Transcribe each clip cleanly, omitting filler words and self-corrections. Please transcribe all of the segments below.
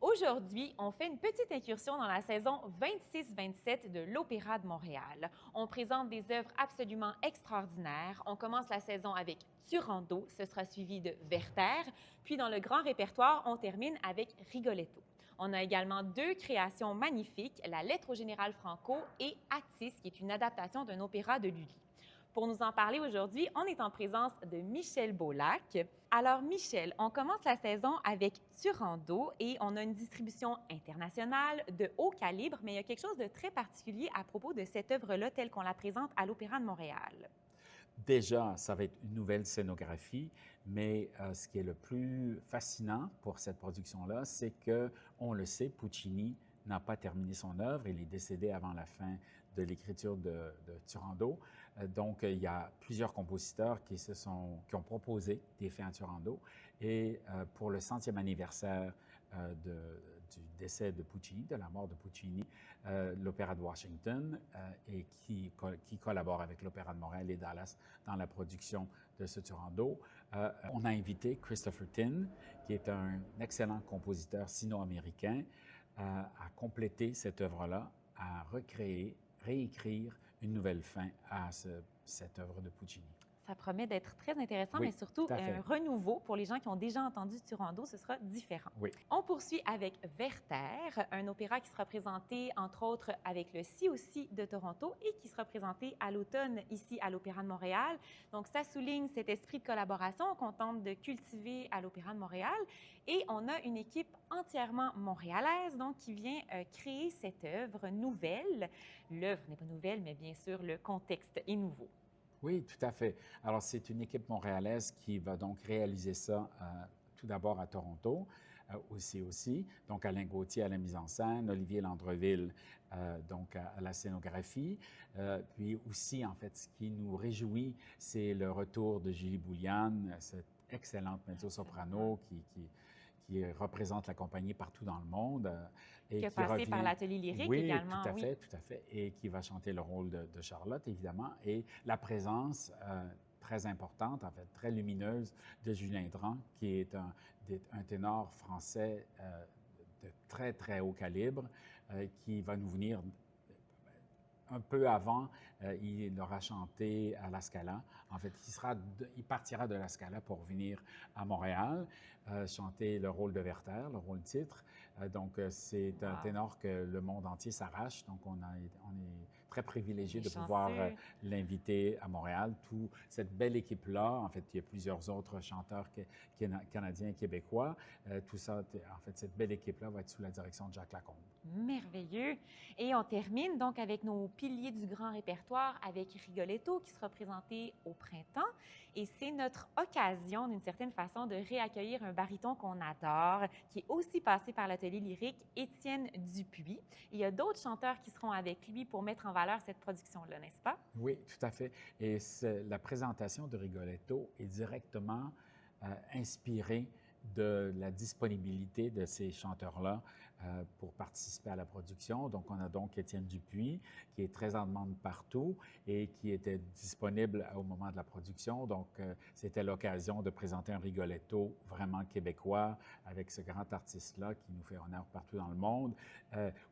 Aujourd'hui, on fait une petite incursion dans la saison 26-27 de l'Opéra de Montréal. On présente des œuvres absolument extraordinaires. On commence la saison avec Turandot, ce sera suivi de Werther, puis dans le grand répertoire, on termine avec Rigoletto. On a également deux créations magnifiques, La Lettre au général Franco et Attis, qui est une adaptation d'un opéra de Lully. Pour nous en parler aujourd'hui, on est en présence de Michel Beaulac. Alors, Michel, on commence la saison avec Turandot et on a une distribution internationale de haut calibre, mais il y a quelque chose de très particulier à propos de cette œuvre-là telle qu'on la présente à l'Opéra de Montréal. Déjà, ça va être une nouvelle scénographie, mais ce qui est le plus fascinant pour cette production-là, c'est que, on le sait, Puccini n'a pas terminé son œuvre. Il est décédé avant la fin de l'écriture de Turandot. Donc, il y a plusieurs compositeurs qui ont proposé des faits à Turandot. Et pour le 100e anniversaire du décès de Puccini, de la mort de Puccini, l'Opéra de Washington, qui collabore avec l'Opéra de Montréal et Dallas dans la production de ce Turandot, on a invité Christopher Tin, qui est un excellent compositeur sino-américain, à compléter cette œuvre-là, à recréer, réécrire une nouvelle fin à cette œuvre de Puccini. Ça promet d'être très intéressant, mais Oui, tout surtout à un fait. renouveau pour les gens qui ont déjà entendu Turandot, ce sera différent. Oui. On poursuit avec Werther, un opéra qui sera présenté entre autres avec le COC de Toronto et qui sera présenté à l'automne ici à l'Opéra de Montréal. Donc ça souligne cet esprit de collaboration qu'on tente de cultiver à l'Opéra de Montréal et on a une équipe entièrement montréalaise donc qui vient créer cette œuvre nouvelle. L'œuvre n'est pas nouvelle, mais bien sûr le contexte est nouveau. Oui, tout à fait. Alors, c'est une équipe montréalaise qui va donc réaliser ça tout d'abord à Toronto, aussi. Donc, Alain Gauthier à la mise en scène, Olivier Landreville donc à la scénographie. Puis aussi, en fait, ce qui nous réjouit, c'est le retour de Julie Bouliane, cette excellente mezzo-soprano qui représente la compagnie partout dans le monde et Qui a qui passé par revient. l'atelier lyrique Oui, également, oui. tout à fait, et qui va chanter le rôle de Charlotte, évidemment, et la présence très importante, en fait, très lumineuse de Julien Dran, qui est un ténor français de très, très haut calibre, qui va nous venir un peu avant, il aura chanté à La Scala. En fait, il partira de La Scala pour venir à Montréal, chanter le rôle de Werther, le rôle titre. C'est un Wow. ténor que le monde entier s'arrache. Donc, on est très On privilégié est de pouvoir chanceux. l'inviter à Montréal. Toute cette belle équipe-là, en fait, il y a plusieurs autres chanteurs canadiens et québécois. Tout ça, en fait, cette belle équipe-là va être sous la direction de Jacques Lacombe. Merveilleux. Et on termine donc avec nos piliers du grand répertoire avec Rigoletto qui sera présenté au printemps. Et c'est notre occasion, d'une certaine façon, de réaccueillir un baryton qu'on adore, qui est aussi passé par l'atelier lyrique, Étienne Dupuis. Il y a d'autres chanteurs qui seront avec lui pour mettre en valeur cette production-là, n'est-ce pas? Oui, tout à fait. Et la présentation de Rigoletto est directement inspirée de la disponibilité de ces chanteurs-là pour participer à la production. Donc, on a donc Étienne Dupuis, qui est très en demande partout et qui était disponible au moment de la production. Donc, c'était l'occasion de présenter un Rigoletto vraiment québécois avec ce grand artiste-là qui nous fait honneur partout dans le monde.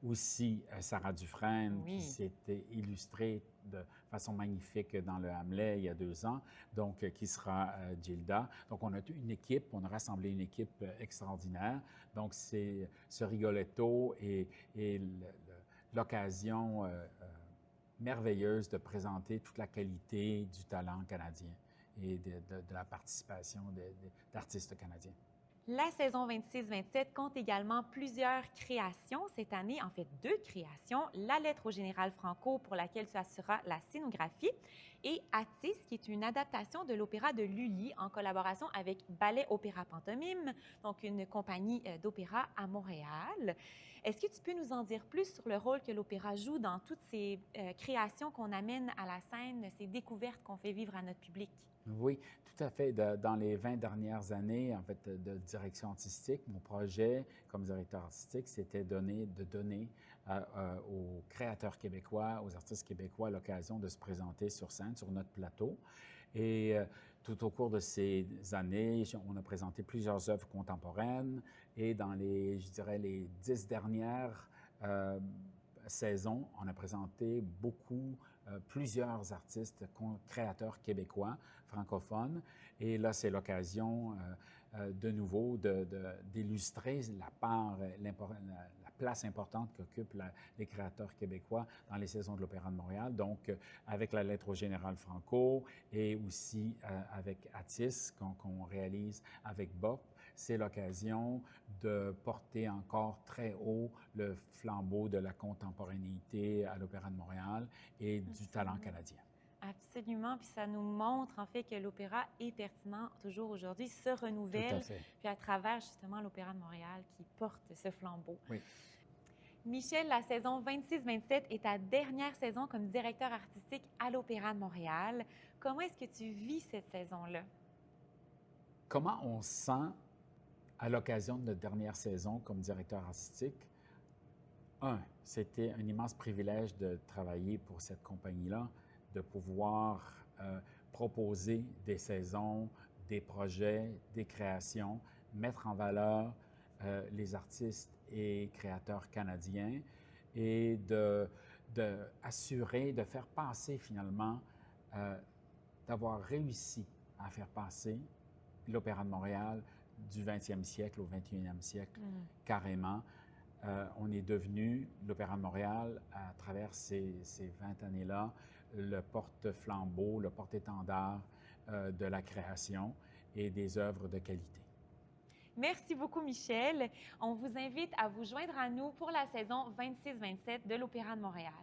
Aussi, Sarah Dufresne, qui Oui. s'était illustrée de façon magnifique dans le Hamlet il y a 2 ans, donc qui sera Gilda. Donc, on a une équipe, on a rassemblé une équipe extraordinaire. Donc, c'est ce Rigoletto et l'occasion merveilleuse de présenter toute la qualité du talent canadien et de la participation d'artistes canadiens. La saison 26-27 compte également plusieurs créations cette année, en fait deux créations, La Lettre au général Franco pour laquelle tu assureras la scénographie et Attis qui est une adaptation de l'opéra de Lully en collaboration avec Ballet Opéra Pantomime, donc une compagnie d'opéra à Montréal. Est-ce que tu peux nous en dire plus sur le rôle que l'opéra joue dans toutes ces créations qu'on amène à la scène, ces découvertes qu'on fait vivre à notre public? Oui, tout à fait. Dans les 20 dernières années, en fait, de direction artistique, mon projet comme directeur artistique, c'était de donner aux créateurs québécois, aux artistes québécois, l'occasion de se présenter sur scène, sur notre plateau. Et tout au cours de ces années, on a présenté plusieurs œuvres contemporaines Et dans je dirais, les 10 dernières saisons, on a présenté plusieurs artistes, créateurs québécois, francophones. Et là, c'est l'occasion de nouveau d'illustrer la place importante qu'occupent les créateurs québécois dans les saisons de l'Opéra de Montréal. Donc, avec la lettre au général Franco et aussi avec Atis, qu'on réalise avec BOP, c'est l'occasion de porter encore très haut le flambeau de la contemporanéité à l'Opéra de Montréal et du talent canadien. Absolument, puis ça nous montre en fait que l'opéra est pertinent toujours aujourd'hui, se renouvelle, Tout à fait. puis à travers justement l'Opéra de Montréal qui porte ce flambeau. Oui. Michel, la saison 26-27 est ta dernière saison comme directeur artistique à l'Opéra de Montréal. Comment est-ce que tu vis cette saison-là? Comment on se sent à l'occasion de notre dernière saison comme directeur artistique? C'était un immense privilège de travailler pour cette compagnie-là, de pouvoir proposer des saisons, des projets, des créations, mettre en valeur les artistes et créateurs canadiens et d'assurer, de faire passer finalement, d'avoir réussi à faire passer l'Opéra de Montréal du 20e siècle au 21e siècle, carrément. On est devenu, l'Opéra de Montréal, à travers ces 20 années-là, le porte-flambeau, le porte-étendard de la création et des œuvres de qualité. Merci beaucoup, Michel. On vous invite à vous joindre à nous pour la saison 26-27 de l'Opéra de Montréal.